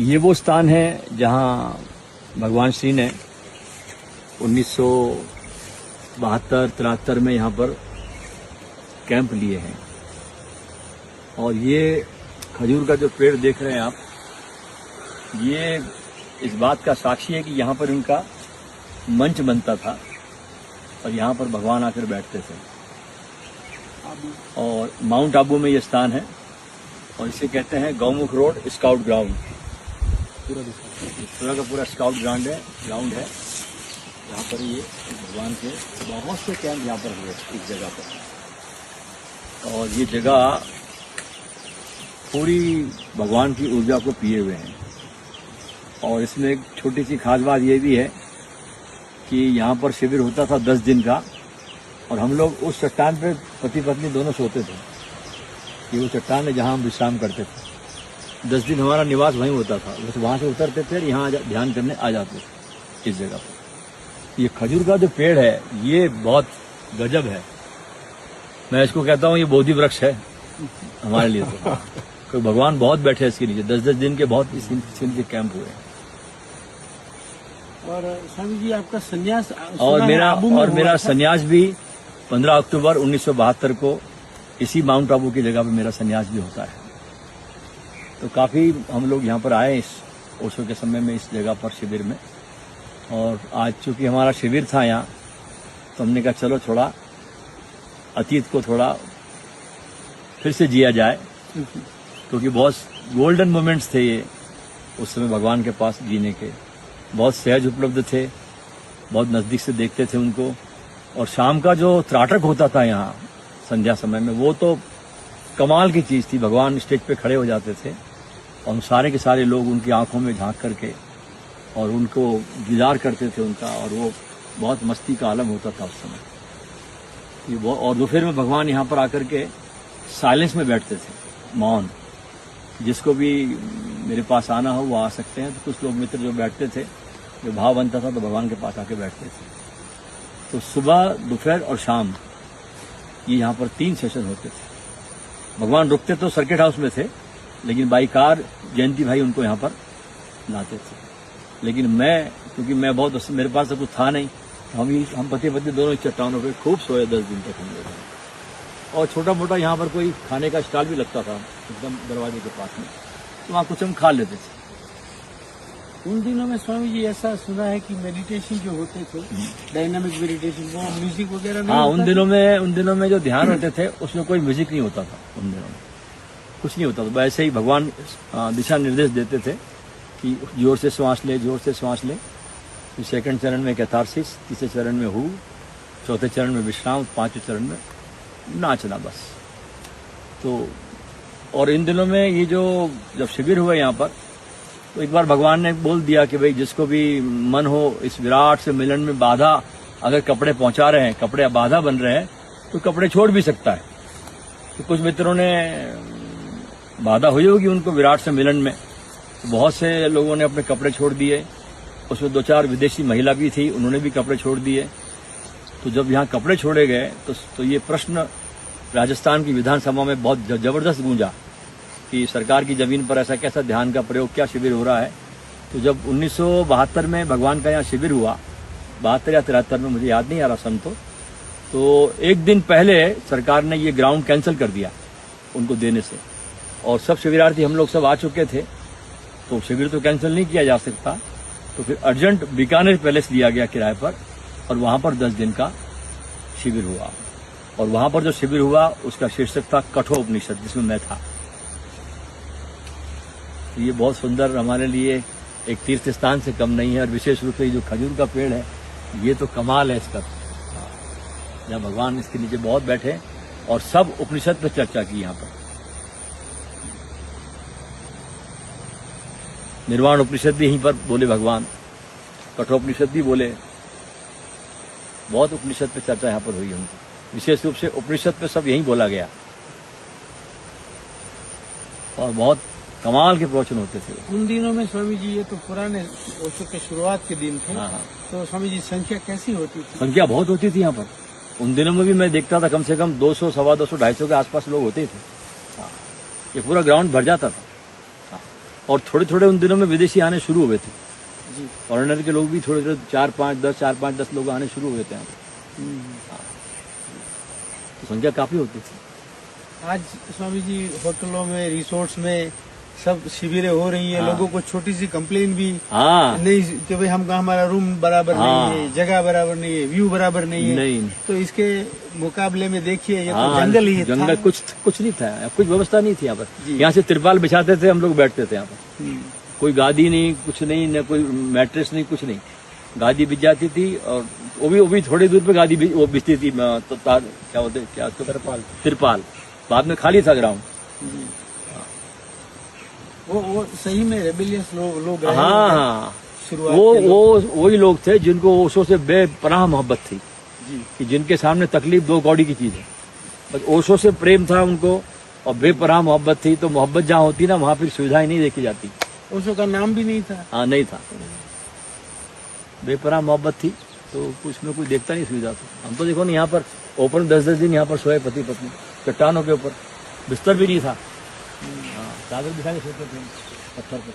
ये वो स्थान है जहाँ भगवान श्री ने 1972-73 में यहाँ पर कैंप लिए हैं। और ये खजूर का जो पेड़ देख रहे हैं आप, ये इस बात का साक्षी है कि यहाँ पर इनका मंच बनता था और यहाँ पर भगवान आकर बैठते थे। और माउंट आबू में ये स्थान है और इसे कहते हैं गौमुख रोड स्काउट ग्राउंड। पूरा का पूरा स्काउट ग्राउंड है यहाँ पर ये भगवान के बहुत से कैंप यहाँ पर हुए इस जगह पर। और ये जगह पूरी भगवान की ऊर्जा को पिए हुए हैं। और इसमें एक छोटी सी खास बात ये भी है कि यहाँ पर शिविर होता था 10 दिन का, और हम लोग उस चट्टान पे पति पत्नी दोनों सोते थे। ये वो चट्टान है जहाँ हम विश्राम करते थे। 10 दिन हमारा निवास वहीं होता था, बस वहाँ से उतरते थे और यहाँ ध्यान करने आ जाते थे इस जगह पर। ये खजूर का जो पेड़ है ये बहुत गजब है। मैं इसको कहता हूँ ये बोधि वृक्ष है हमारे लिए। तो भगवान बहुत बैठे हैं इसके नीचे। 10-10 दिन के बहुत इनके कैंप हुए हैं। और स्वामी जी आपका संन्यास और मेरा संन्यास भी 15 अक्टूबर 1972 को इसी माउंट आबू की जगह पे मेरा संन्यास भी होता है। तो काफी हम लोग यहाँ पर आए इस ओशो के समय में इस जगह पर शिविर में। और आज चूंकि हमारा शिविर था यहाँ, तो हमने कहा चलो थोड़ा अतीत को थोड़ा फिर से जिया जाए, क्योंकि बहुत गोल्डन मोमेंट्स थे ये उस समय भगवान के पास जीने के। बहुत सहज उपलब्ध थे, बहुत नजदीक से देखते थे उनको। और शाम का जो त्राटक होता था यहाँ संध्या समय में, वो तो कमाल की चीज थी। भगवान स्टेज पे खड़े हो जाते थे और सारे के सारे लोग उनकी आंखों में झांक करके और उनको दीदार करते थे उनका, और वो बहुत मस्ती का आलम होता था उस समय। और दोपहर में भगवान यहाँ पर आकर के साइलेंस में बैठते थे, मौन। जिसको भी मेरे पास आना हो वो आ सकते हैं। तो कुछ लोग मित्र जो बैठते थे, जो भाव बनता था तो भगवान के पास आके बैठते थे। तो सुबह, दोपहर और शाम ये यहाँ पर 3 सेशन होते थे। भगवान रुकते तो सर्किट हाउस में थे, लेकिन बाई कार जयंती भाई उनको यहाँ पर लाते थे। लेकिन क्योंकि मैं बहुत, मेरे पास तो कुछ था नहीं, हम पति पत्नी दोनों चट्टानों पे खूब सोए 10 दिन तक हम लोग। और छोटा मोटा यहाँ पर कोई खाने का स्टॉल भी लगता था एकदम दरवाजे के पास में, तो वहाँ कुछ हम खा लेते थे। उन दिनों में स्वामी जी ऐसा सुना है कि मेडिटेशन जो होते थे, डायनामिक मेडिटेशन, वो म्यूजिक वगैरह नहीं? हाँ, उन दिनों में जो ध्यान होते थे उसमें कोई म्यूजिक नहीं होता था। उन दिनों में कुछ नहीं होता था, वैसे ही भगवान दिशा निर्देश देते थे कि जोर से श्वास ले, जोर से श्वास ले। फिर सेकंड चरण में कैथारसिस, तीसरे चरण में हु, चौथे चरण में विश्राम, 5वें चरण में नाचना बस। तो और इन दिनों में ये जब शिविर हुआ यहाँ पर, तो एक बार भगवान ने बोल दिया कि भाई जिसको भी मन हो इस विराट से मिलन में बाधा, अगर कपड़े पहुंचा रहे हैं, कपड़े बाधा बन रहे हैं, तो कपड़े छोड़ भी सकता है। तो कुछ मित्रों ने बाधा हुई होगी उनको विराट से मिलन में, तो बहुत से लोगों ने अपने कपड़े छोड़ दिए। उसमें 2-4 विदेशी महिला भी थी, उन्होंने भी कपड़े छोड़ दिए। तो जब यहाँ कपड़े छोड़े गए तो ये प्रश्न राजस्थान की विधानसभा में बहुत जबरदस्त गूंजा कि सरकार की जमीन पर ऐसा कैसा ध्यान का प्रयोग, क्या शिविर हो रहा है। तो जब 1972 में भगवान का यहाँ शिविर हुआ, 72 या 73 में, मुझे याद नहीं आ रहा सन, तो एक दिन पहले सरकार ने ये ग्राउंड कैंसिल कर दिया उनको देने से। और सब शिविरार्थी हम लोग सब आ चुके थे, तो शिविर तो कैंसिल नहीं किया जा सकता। तो फिर अर्जेंट बीकानेर पैलेस लिया गया किराए पर, और वहां पर 10 दिन का शिविर हुआ। और वहां पर जो शिविर हुआ उसका शीर्षक था कठोपनिषद, जिसमें मैं था। तो ये बहुत सुंदर हमारे लिए एक तीर्थ स्थान से कम नहीं है। और विशेष रूप से जो खजूर का पेड़ है, ये तो कमाल है इसका, जहाँ भगवान इसके नीचे बहुत बैठे और सब उपनिषद पर चर्चा की। यहाँ पर निर्वाण उपनिषद भी यहीं पर बोले भगवान, कठोपनिषद भी बोले, बहुत उपनिषद पे चर्चा यहाँ पर हुई उनकी। विशेष रूप से उपनिषद पे सब यहीं बोला गया और बहुत कमाल के प्रवचन होते थे उन दिनों में। स्वामी जी ये तो पुराने ओशो के शुरुआत के दिन थे। हाँ। तो स्वामी जी संख्या कैसी होती थी? संख्या बहुत होती थी यहाँ पर। उन दिनों में भी मैं देखता था कम से कम 200, 250, 250 के आसपास लोग होते थे। हाँ, ये पूरा ग्राउंड भर जाता था। हाँ। और थोड़े थोड़े उन दिनों में विदेशी आने शुरू हुए थे, जी। फॉरेनर के लोग भी थोड़े थोड़े 4-5-10 लोग आने शुरू हुए थे यहाँ पे। तो संख्या काफी होती थी। आज स्वामी जी होटलों में, रिसोर्ट्स में सब शिविरें हो रही हैं। हाँ। लोगों को छोटी सी कंप्लेन भी हाँ नहीं कि भाई हमका हमारा रूम बराबर हाँ। नहीं है, जगह बराबर नहीं है, व्यू बराबर नहीं है। नहीं तो इसके मुकाबले में देखिए ये तो हाँ, जंगल ही जंगल था। कुछ नहीं था, कुछ व्यवस्था नहीं थी यहाँ पर। जी। यहाँ से तिरपाल बिछाते थे, हम लोग बैठते थे यहाँ पर। हम्म, कोई गादी नहीं, कुछ नहीं, न कोई मैट्रेस नहीं, कुछ नहीं। गादी बिछ जाती थी, और वो भी थोड़ी दूर पे गादी वो बिछती थी। तो क्या बोलते, क्या उसको, तिरपाल। बाद में खाली था ग्राउंड। जी। वो सही में रेबेलियस लोग रहे हाँ होंगे हाँ, शुरुआत के लोग। वही लोग थे जिनको ओशो से बेपनाह मोहब्बत थी, जी। कि जिनके सामने तकलीफ 2 कौड़ी की चीज है। बस ओशो से प्रेम था उनको, और बेपनाह मोहब्बत थी। तो मोहब्बत जहाँ होती ना, वहाँ फिर सुविधाएं नहीं देखी जाती। ओशो का नाम भी नहीं था। हाँ, नहीं था। बेपनाह मोहब्बत थी, तो उसमें कोई देखता नहीं सुविधा। तो हम तो देखो ना, यहाँ पर ओपन 10-10 दिन यहाँ पर सोए पति पत्नी, चट्टानों के ऊपर, बिस्तर भी नहीं था। हाँ, चादर बिछा के सोते थे पत्थर पर।